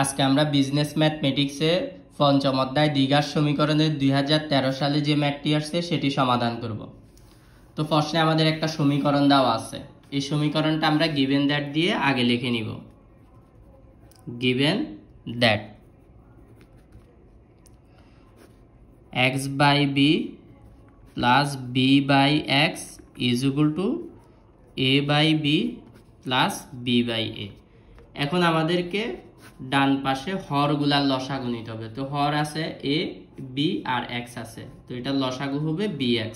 আজকে আমরা বিজনেস ম্যাথমেটিক্সে পঞ্চম অধ্যায় দ্বিঘাত সমীকরণের 2013 সালে যে ম্যাথটি আসছে সেটি সমাধান করব। তো প্রশ্নে আমাদের একটা সমীকরণ দেওয়া আছে, এই সমীকরণটা আমরা গিভেন দ্যাট দিয়ে আগে লিখে নিব। Given that x by b plus b by x is equal to a by b plus b by a। এখন আমাদেরকে ডান পাশে হরগুলার লসাগু নিতে হবে। তো হর আছে a b আর x আছে, তো এটার লসাগু হবে bx।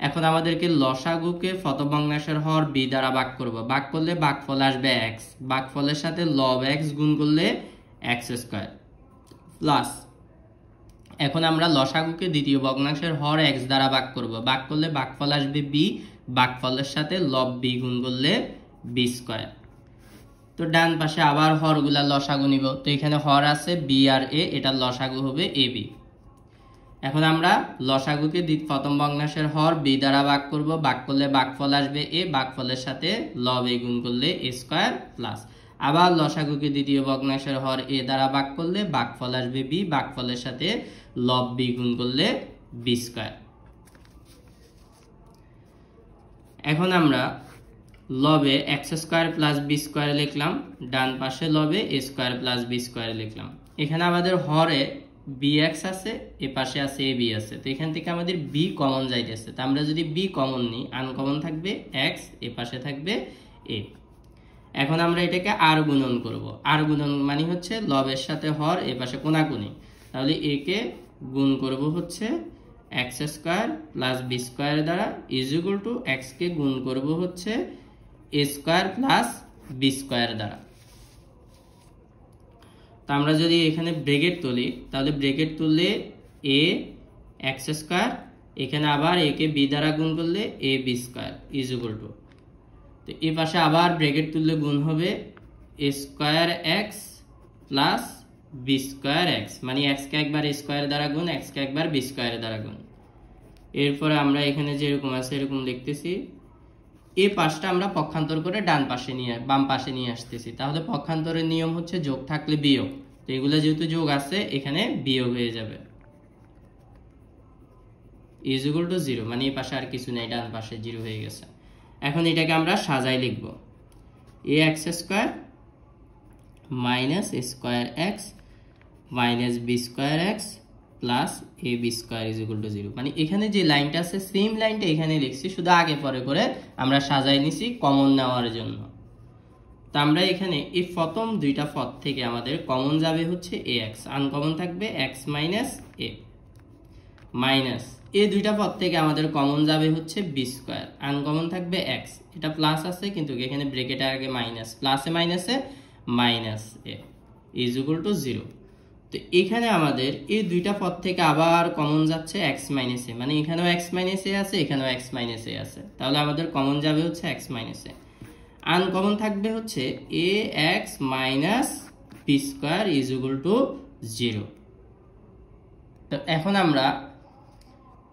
এখন আমাদেরকে লসাগুকে প্রথম ভগ্নাংশের হর b দ্বারা ভাগ করব। ভাগ করলে ভাগফল আসবে x, ভাগফলের সাথে লব x গুণ করলে x স্কয়ার প্লাস, এখন আমরা লসাগুকে দ্বিতীয় ভগ্নাংশের হর x দ্বারা ভাগ করব। ভাগ করলে ভাগফল আসবে b, ভাগফলের সাথে লব b গুণ করলে b স্কয়ার। তো ডান পাশে আবার হরগুলা লসাগু নিব। তো এখানে হর আছে b আর a, এটার লসাগু হবে ab। এখন আমরা লসাগুকে প্রথম ভগ্নাংশের হর b দ্বারা ভাগ করব। ভাগ করলে ভাগফল আসবে a, ভাগফলের সাথে লব a গুণ করলে a স্কয়ার প্লাস, আবার লসাগুকে দ্বিতীয় ভগ্নাংশের হর a দ্বারা ভাগ করলে ভাগফল আসবে b, ভাগফলের সাথে লব b গুণ করলে b স্কয়ার। এখন আমরা লবে x square plus b square লিখলাম, ডান পাশে লবে a square plus b square লিখলাম। এখানে আমাদের হরে bx আছে, এ পাশে আছে ab আছে, তো এখান থেকে আমাদের b কমন যাইতেছে। তো আমরা যদি b কমন নিই, আনকমন থাকবে x, এ পাশে থাকবে a। এখন আমরা এটাকে আর গুণন করব। আর গুণন মানে হচ্ছে লবের সাথে হর, এ পাশে কোনাকুনি, তাহলে a কে গুণ করব হচ্ছে x square plus b square দ্বারা, ইজ ইকুয়াল টু x কে গুণ করব হচ্ছে a square plus b square দ্বারা। তো আমরা যদি এখানে ব্র্যাকেট তুলি, তাহলে ব্র্যাকেট তুললে a x স্কয়ার, এখানে আবার a কে b দ্বারা গুণ করলে a b square is equal two, তো এই পাশে আবার ব্র্যাকেট তুললে গুণ হবে a square x plus b square x, মানে x কে একবার a স্কয়ার দ্বারা গুণ, x কে একবার b স্কয়ার দ্বারা গুণ। এরপরে আমরা এখানে যেরকম আছে এরকম লিখতেছি, এই পাশটা আমরা পক্ষান্তর করে ডান পাশে নিয়ে বাম পাশে নিয়ে আসতেছি। তাহলে পক্ষান্তরের নিয়ম হচ্ছে যোগ থাকলে বিয়োগ, তো এগুলো যেহেতু যোগ আছে এখানে বিয়োগ হয়ে যাবে, ইজ ইকুয়াল টু 0, মানে এই পাশে আর কিছু নেই, ডান পাশে 0 হয়ে গেছে। এখন এটাকে আমরা সাজাই লিখব, ax square minus a square x minus b square x plus ab square is equal to 0। মানে এখানে যে লাইনটা আছে সেম লাইনটা এখানে লিখছি, শুধু আগে পরে করে আমরা সাজাই নিছি কমন নেওয়ার জন্য। তো আমরা এখানে এই প্রথম দুইটা পদ থেকে আমাদের কমন যাবে হচ্ছে ax, আনকমন থাকবে x মাইনাস a, মাইনাস এই দুইটা পদ থেকে আমাদের কমন যাবে হচ্ছে b স্কয়ার, আনকমন থাকবে x, এটা প্লাস আছে কিন্তু এখানে ব্র্যাকেটের আগে মাইনাস, প্লাসে মাইনাসে minus a is equal to 0। তো এখানে আমাদের এই দুইটা পদ থেকে আবার কমন যাচ্ছে x মাইনাস a, মানে এখানেও x মাইনাস a আছে, এখানেও x মাইনাস a আছে, তাহলে আমাদের কমন যাবে হচ্ছে x মাইনাস a। আনকমন থাকবে হচ্ছে ax minus b square is equal to 0। তো এখন আমরা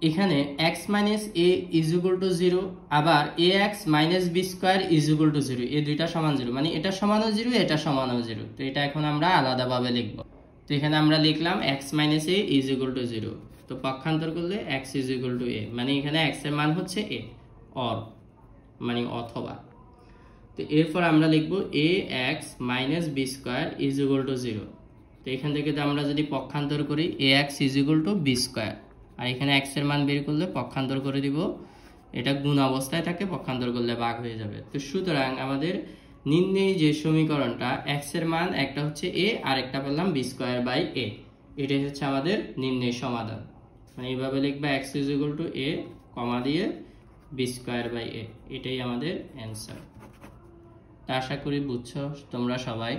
এখানে x minus a is equal to 0, আবার ax minus b square is equal to 0, এই দুইটা সমান 0, মানে এটা সমানও 0, এটা সমানও 0। তো এটা এখন আমরা আলাদাভাবে লিখব। তো এখানে আমরা লিখলাম x minus a is equal to 0, তো পক্ষান্তর করলে x is equal two a, মানে এখানে x এর মান হচ্ছে a, অর মানে অথবা। তো এরপর আমরা লিখব ax minus b square is equal to 0। তো এখান থেকে আমরা যদি পক্ষান্তর করি ax is equal to b square, আর এখানে x এর মান বের করলে পক্ষান্তর করে দিব, এটা গুণ অবস্থায় থাকে, পক্ষান্তর করলে ভাগ হয়ে যাবে। তো সুতরাং আমাদের নির্ণয় যে সমীকরণটা x এর মান একটা হচ্ছে a আর একটা পেলাম b স্কয়ার বাই a, এটাই হচ্ছে আমাদের নির্ণয় সমাধান। মানে এইভাবে লিখবা x is equal two a কমা দিয়ে b স্কয়ার বাই a, এটাই আমাদের অ্যান্সার। তা আশা করি বুঝছো তোমরা সবাই।